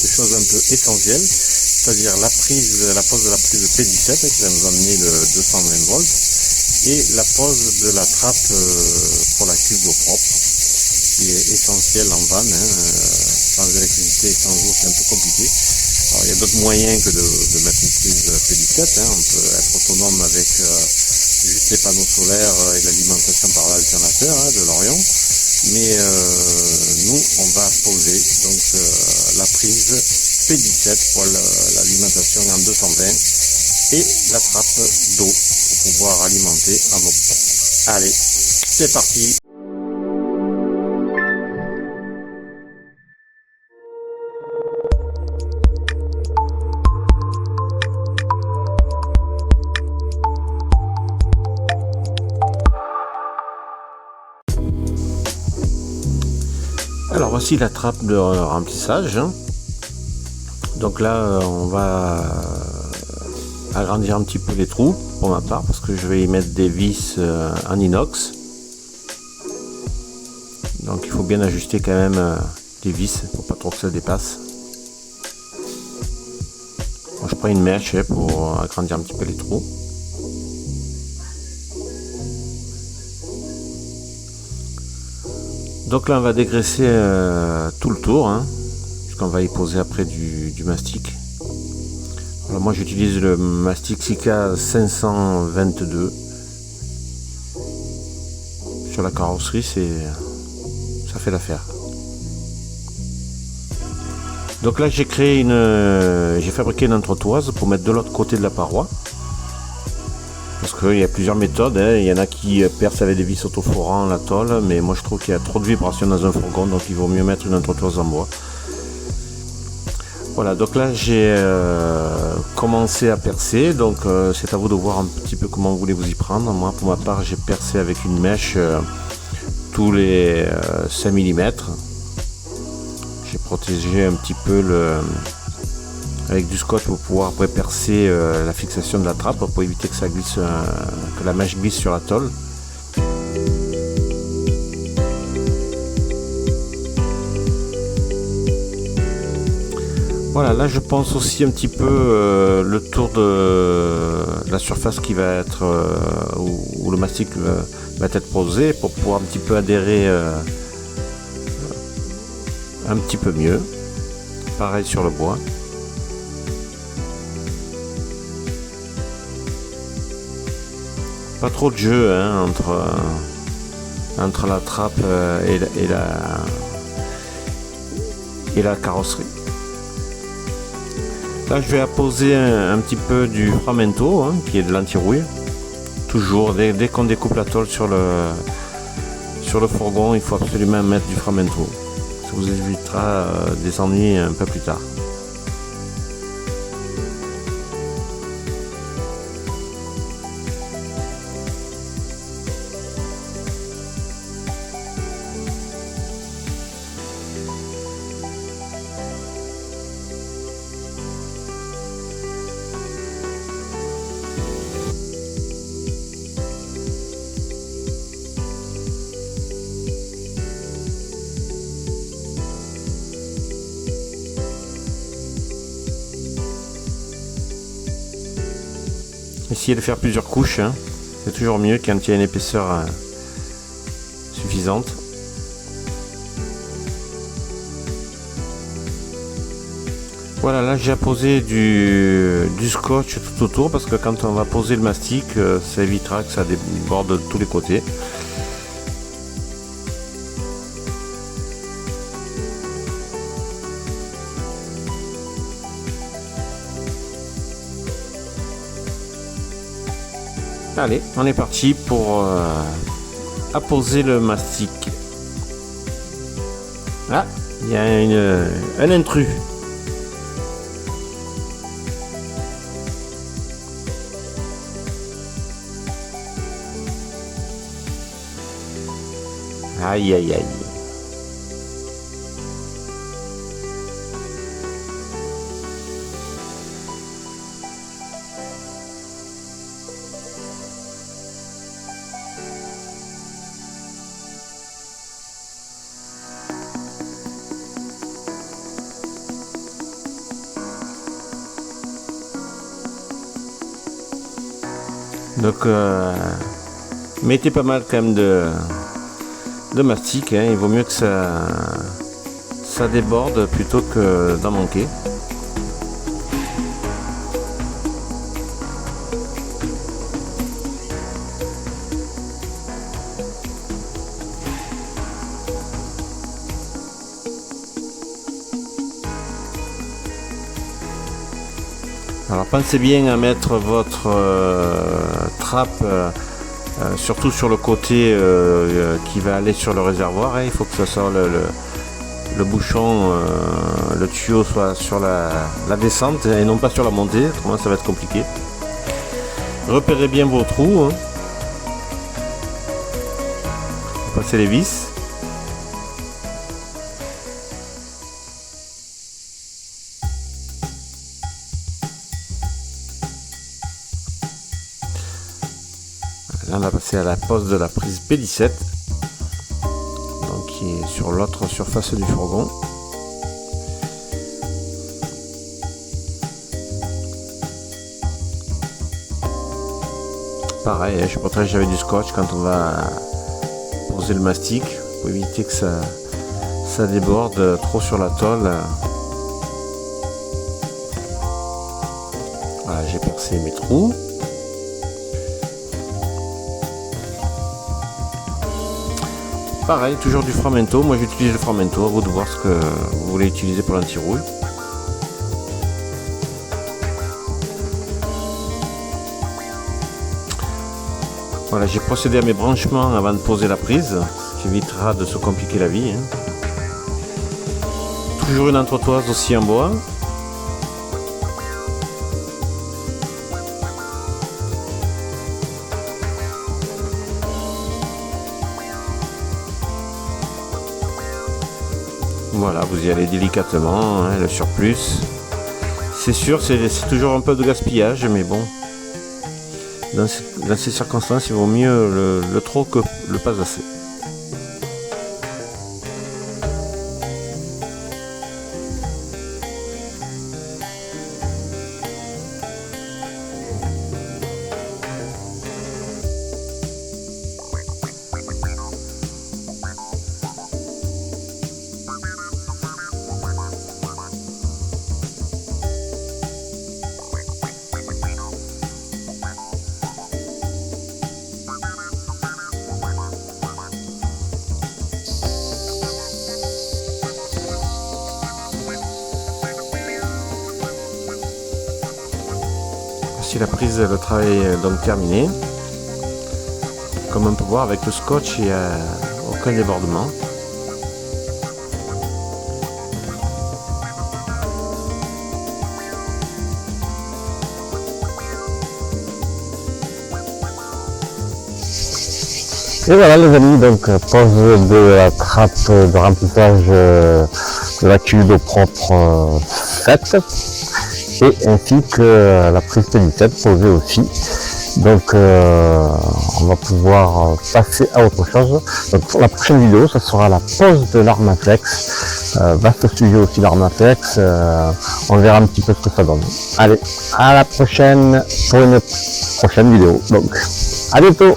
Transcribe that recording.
quelques choses un peu essentielles, c'est-à-dire la pose de la prise P17 qui va nous amener le 220 volts et la pose de la trappe pour la cuve d'eau propre, qui est essentielle en vanne. Sans électricité et sans eau, c'est un peu compliqué. Alors, il y a d'autres moyens que de mettre une prise P17. On peut être autonome avec juste les panneaux solaires et l'alimentation par l'alternateur de Lorient. Mais nous, on va poser donc la prise P17 pour l'alimentation en 220 et la trappe d'eau pour pouvoir alimenter en eau. Allez, c'est parti. Alors voici la trappe de remplissage. Donc là on va agrandir un petit peu les trous pour ma part parce que je vais y mettre des vis en inox. Donc il faut bien ajuster quand même les vis pour pas trop que ça dépasse. Moi, je prends une mèche pour agrandir un petit peu les trous. Donc là on va dégraisser tout le tour, puisqu'on va y poser après du mastic. Alors moi j'utilise le mastic Sika 522. Sur la carrosserie ça fait l'affaire. Donc là j'ai fabriqué une entretoise pour mettre de l'autre côté de la paroi. Parce qu'il y a plusieurs méthodes, il y en a qui percent avec des vis autoforants la tôle, mais moi je trouve qu'il y a trop de vibrations dans un fourgon, donc il vaut mieux mettre une entretoise en bois. Voilà, donc là j'ai commencé à percer, donc c'est à vous de voir un petit peu comment vous voulez vous y prendre. Moi pour ma part j'ai percé avec une mèche tous les 5 mm. J'ai protégé un petit peu avec du scotch pour pouvoir percer la fixation de la trappe pour éviter que ça glisse, que la mèche glisse sur la tôle. Voilà, là je pense aussi un petit peu le tour de la surface qui va être où le mastic va être posé pour pouvoir un petit peu adhérer un petit peu mieux. Pareil sur le bois. Pas trop de jeu entre la trappe et la carrosserie. Là je vais apposer un petit peu du framento qui est de l'anti-rouille. Toujours dès qu'on découpe la tôle sur le fourgon, il faut absolument mettre du framento. Ça vous évitera des ennuis un peu plus tard. Essayez de faire plusieurs couches, c'est toujours mieux quand il y a une épaisseur suffisante. Voilà, là j'ai apposé du scotch tout autour parce que quand on va poser le mastic, ça évitera que ça déborde de tous les côtés. Allez, on est parti pour apposer le mastic. Ah, il y a un intrus. Aïe aïe aïe. Donc mettez pas mal quand même de mastic, hein. Il vaut mieux que ça déborde plutôt que d'en manquer. Alors pensez bien à mettre votre trappe surtout sur le côté qui va aller sur le réservoir, hein. Il faut que ça soit le bouchon, le tuyau soit sur la descente et non pas sur la montée, autrement ça va être compliqué. Repérez bien vos trous, hein. Passez les vis. Là on va passer à la pose de la prise P17, donc qui est sur l'autre surface du fourgon. Pareil, je protège avec du scotch quand on va poser le mastic pour éviter que ça déborde trop sur la tôle. Voilà, j'ai percé mes trous. Pareil, toujours du Framento. Moi j'utilise le Framento, à vous de voir ce que vous voulez utiliser pour l'anti-rouille. Voilà, j'ai procédé à mes branchements avant de poser la prise, ce qui évitera de se compliquer la vie, hein. Toujours une entretoise aussi en bois. Voilà, vous y allez délicatement, hein, le surplus. C'est sûr, c'est toujours un peu de gaspillage, mais bon. Dans ces circonstances, il vaut mieux le trop que le pas assez. Si la prise, le travail est donc terminé. Comme on peut voir avec le scotch, il n'y a aucun débordement. Et voilà les amis, donc pose de la trappe de remplissage de la tube d'eau propre faite, et ainsi que la prise P17 posée aussi. Donc on va pouvoir passer à autre chose. Donc pour la prochaine vidéo, ce sera la pose de l'Armaflex. Vaste sujet aussi l'Armaflex, on verra un petit peu ce que ça donne. Allez, à la prochaine pour une prochaine vidéo. Donc à bientôt.